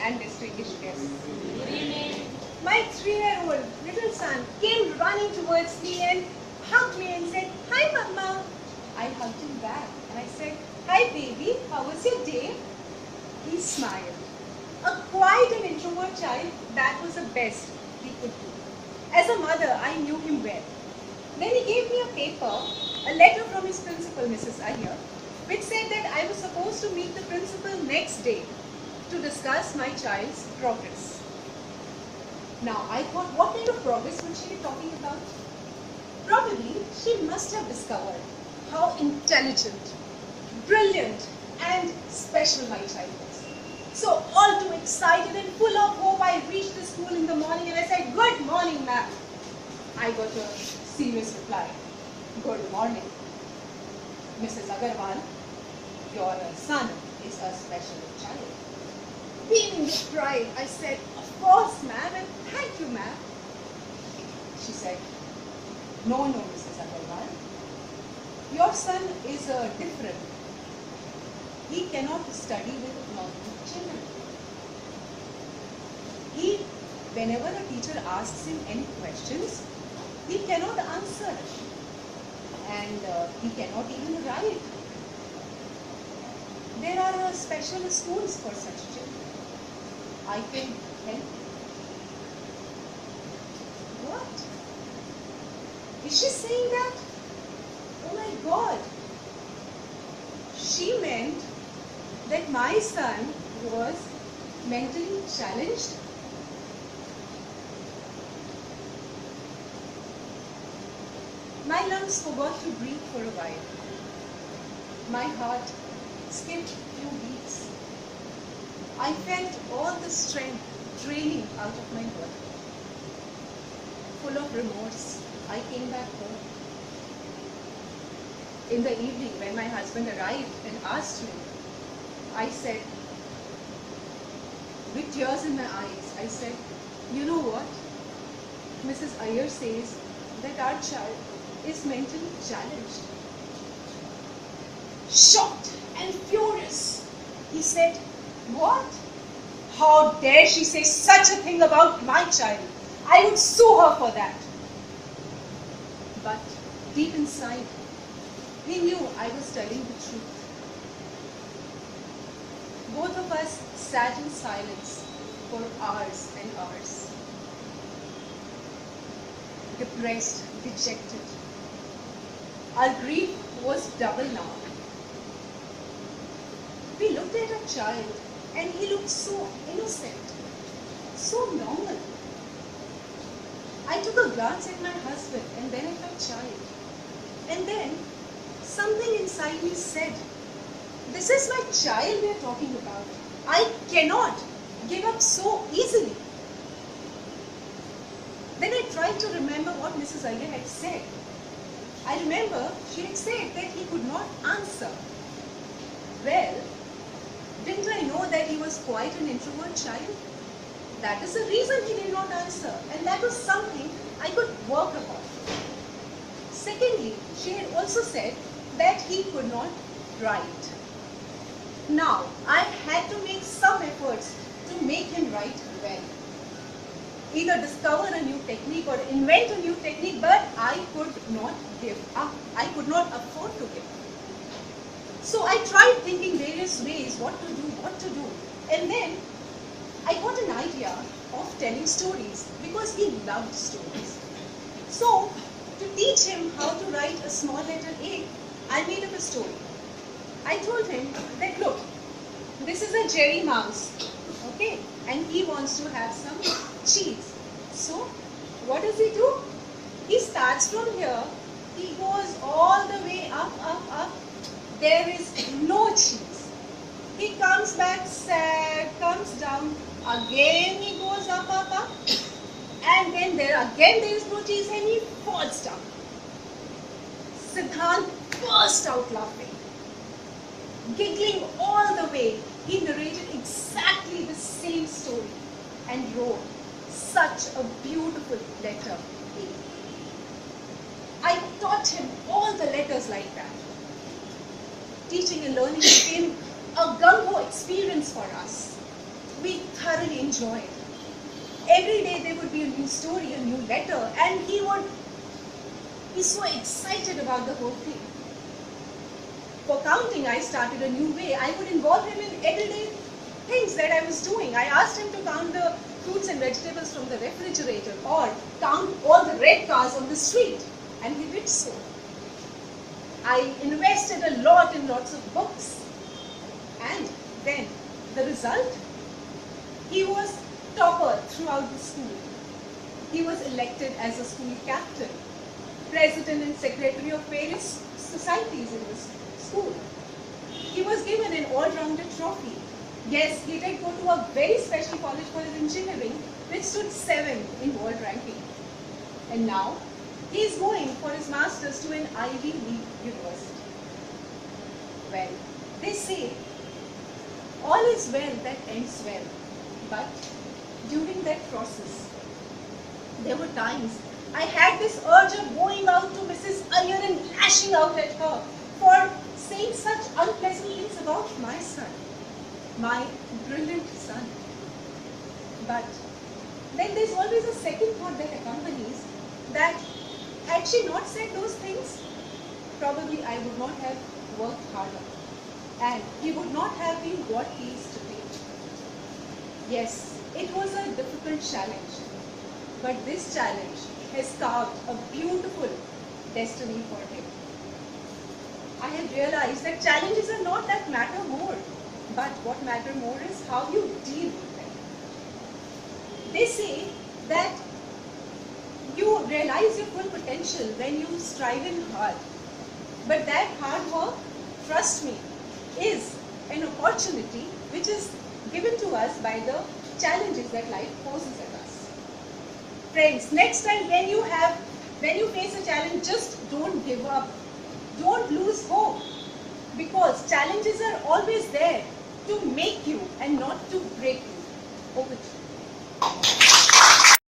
and distinguished guests. My 3-year-old little son came running towards me and hugged me and said, "Hi, Mama." I hugged him back and I said, "Hi, baby, how was your day?" He smiled. A quiet and introvert child, that was the best he could do. As a mother, I knew him well. Then he gave me a paper, a letter from his principal, Mrs. Iyer, which said that I was supposed to meet the principal next day to discuss my child's progress. Now, I thought, what kind of progress would she be talking about? Probably, she must have discovered how intelligent, brilliant, and special my child was. So, all too excited and full of hope, I reached the school in the morning and I said, "Good morning, ma'am." I got a serious reply. "Good morning, Mrs. Agarwal. Your son is a special child." Beaming with pride, I said, "Of course, ma'am, and thank you, ma'am." She said, "No, Mrs. Agarwal. Your son is different. He cannot study with normal children. Whenever a teacher asks him any questions, he cannot answer. And he cannot even write. There are special schools for such children. I can help you." What? Is she saying that? Oh my God. She meant that my son was mentally challenged. My lungs forgot to breathe for a while. My heart skipped a few beats. I felt all the strength draining out of my body. Full of remorse, I came back home. In the evening, when my husband arrived and asked me, I said, with tears in my eyes, I said, "You know what? Mrs. Iyer says that our child is mentally challenged." Shocked and furious, he said, "What? How dare she say such a thing about my child? I would sue her for that." But deep inside, he knew I was telling the truth. Both of us sat in silence for hours and hours. Depressed, dejected. Our grief was double now. We looked at our child and he looked so innocent, so normal. I took a glance at my husband and then at my child. And then something inside me said, "This is my child we are talking about. I cannot give up so easily." Then I tried to remember what Mrs. Iyer had said. I remember she had said that he could not answer. Well, didn't I know that he was quite an introvert child? That is the reason he did not answer, and that was something I could work upon. Secondly, she had also said that he could not write. Now, I had to make some efforts to make him write well. Either discover a new technique or invent a new technique, but I could not give up. I could not afford to give up. So I tried thinking various ways what to do. And then I got an idea of telling stories because he loved stories. So to teach him how to write a small letter A, I made up a story. I told him that, look, this is a Jerry mouse, okay, and he wants to have some cheese. So what does he do? He starts from here, he goes all the way up, there is no cheese. He comes back sad, comes down, again he goes up, and then there is no cheese and he falls down. Siddhant burst out laughing. Giggling all the way, he narrated exactly the same story and wrote such a beautiful letter A. I taught him all the letters like that. Teaching and learning became a gung-ho experience for us. We thoroughly enjoyed. Every day there would be a new story, a new letter, and he would be so excited about the whole thing. For counting, I started a new way. I would involve him in everyday things that I was doing. I asked him to count the fruits and vegetables from the refrigerator or count all the red cars on the street, and he did so. I invested a lot in lots of books, and then the result? He was topper throughout the school. He was elected as a school captain, president and secretary of various societies in the school. He was given an all-rounded trophy. Yes, he did go to a very special college for his engineering, which stood 7th in world ranking. And now, he is going for his masters to an Ivy League university. Well, they say, all is well that ends well. But during that process, there were times I had this urge of going out to Mrs. Iyer and lashing out at her for saying such unpleasant things about my son, my brilliant son. But then there's always a second thought that accompanies that had she not said those things, probably I would not have worked harder and he would not have been what he is today. Yes, it was a difficult challenge, but this challenge has carved a beautiful destiny for him. I have realized that challenges are not that matter more, but what matter more is how you deal with them. They say that you realize your full potential when you strive in hard, but that hard work, trust me, is an opportunity which is given to us by the challenges that life poses at us. Friends, next time when you face a challenge, just don't give up. Don't lose hope, because challenges are always there to make you and not to break you. Over to you.